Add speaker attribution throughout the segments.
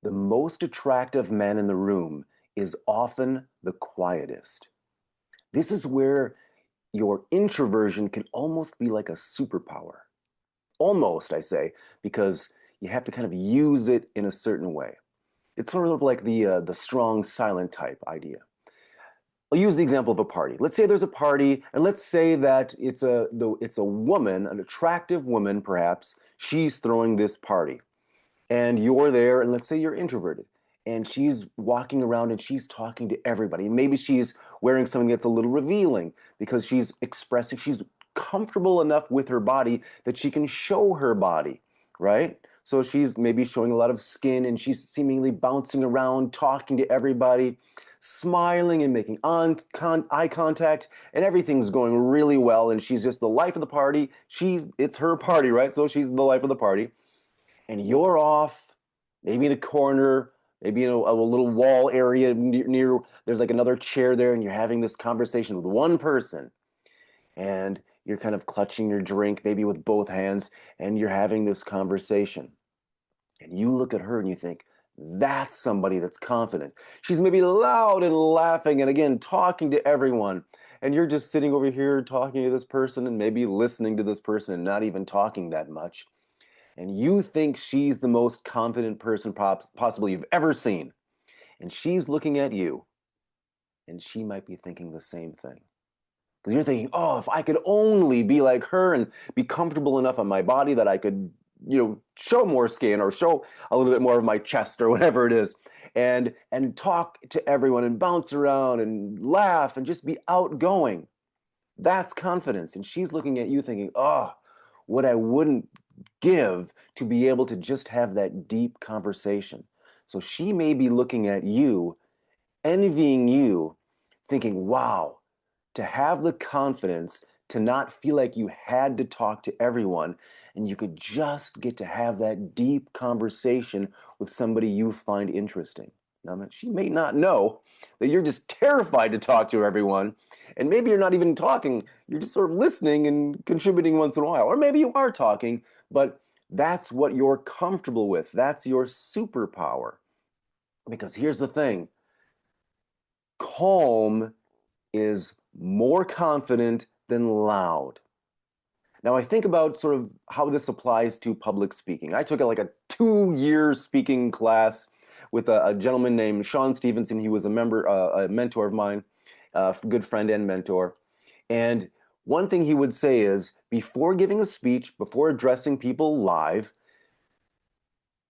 Speaker 1: The most attractive man in the room is often the quietest. This is where your introversion can almost be like a superpower. Almost, I say, because you have to kind of use it in a certain way. It's sort of like the strong silent type idea. I'll use the example of a party. Let's say there's a party, and let's say that it's a woman, an attractive woman, perhaps. She's throwing this party, and you're there, and let's say you're introverted, and she's walking around and she's talking to everybody. Maybe she's wearing something that's a little revealing because she's comfortable enough with her body that she can show her body, right? So she's maybe showing a lot of skin and she's seemingly bouncing around, talking to everybody, smiling and making eye contact, and everything's going really well. And she's just the life of the party. It's her party, right? So she's the life of the party, and you're off, maybe in a corner, maybe in a little wall area near, there's like another chair there, and you're having this conversation with one person, and you're kind of clutching your drink, maybe with both hands, and you're having this conversation. And you look at her and you think, that's somebody that's confident. She's maybe loud and laughing and again talking to everyone. And you're just sitting over here talking to this person and maybe listening to this person and not even talking that much, and you think she's the most confident person possibly you've ever seen, and she's looking at you, and she might be thinking the same thing. Because you're thinking, oh, if I could only be like her and be comfortable enough on my body that I could, show more skin or show a little bit more of my chest or whatever it is, and talk to everyone and bounce around and laugh and just be outgoing. That's confidence. And she's looking at you thinking, oh, what I wouldn't give to be able to just have that deep conversation. So she may be looking at you, envying you, thinking, wow, to have the confidence to not feel like you had to talk to everyone and you could just get to have that deep conversation with somebody you find interesting. Now, she may not know that you're just terrified to talk to everyone, and maybe you're not even talking, you're just sort of listening and contributing once in a while. Or maybe you are talking, but that's what you're comfortable with. That's your superpower. Because here's the thing, calm is more confident than loud. Now, I think about sort of how this applies to public speaking. I took like a 2-year speaking class with a gentleman named Sean Stevenson. He was a mentor of mine, a good friend and mentor. And one thing he would say is, before giving a speech, before addressing people live,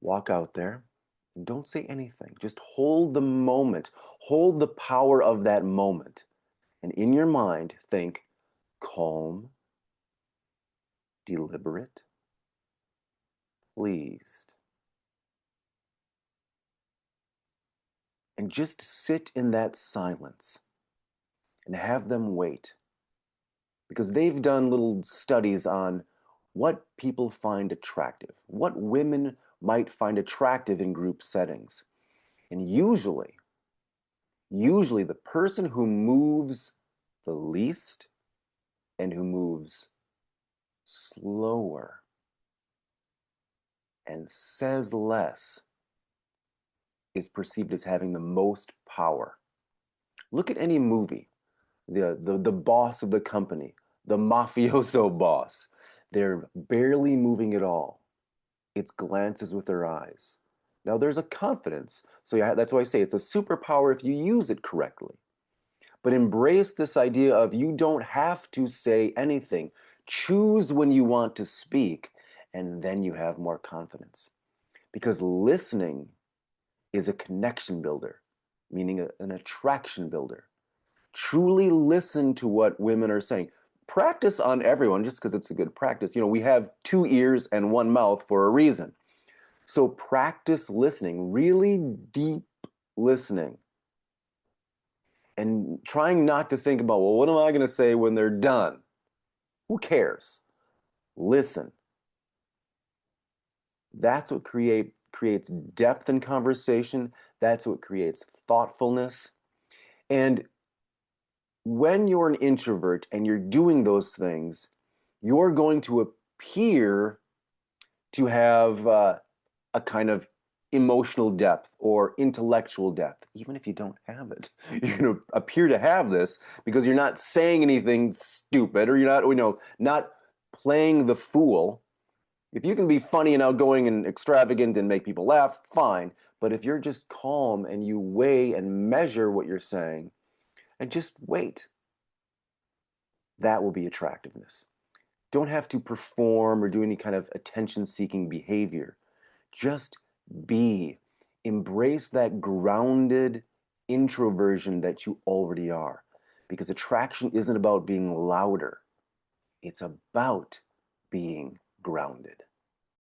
Speaker 1: walk out there and don't say anything. Just hold the moment, hold the power of that moment. And in your mind, think calm, deliberate, pleased. And just sit in that silence and have them wait. Because they've done little studies on what people find attractive, what women might find attractive in group settings. And usually the person who moves the least and who moves slower and says less is perceived as having the most power. Look at any movie, the boss of the company, the mafioso boss. They're barely moving at all. It's glances with their eyes. Now there's a confidence, so that's why I say it's a superpower if you use it correctly. But embrace this idea of you don't have to say anything. Choose when you want to speak, and then you have more confidence. Because listening is a connection builder, meaning an attraction builder. Truly listen to what women are saying. Practice on everyone just because it's a good practice. We have 2 ears and 1 mouth for a reason. So practice listening, really deep listening. And trying not to think about, well, what am I going to say when they're done? Who cares? Listen. That's what creates depth in conversation. That's what creates thoughtfulness. And when you're an introvert and you're doing those things, you're going to appear to have a kind of emotional depth or intellectual depth, even if you don't have it. You're going to appear to have this because you're not saying anything stupid, or you're not, not playing the fool. If you can be funny and outgoing and extravagant and make people laugh, fine. But if you're just calm and you weigh and measure what you're saying and just wait, that will be attractiveness. Don't have to perform or do any kind of attention-seeking behavior. Just be. Embrace that grounded introversion that you already are. Because attraction isn't about being louder. It's about being grounded.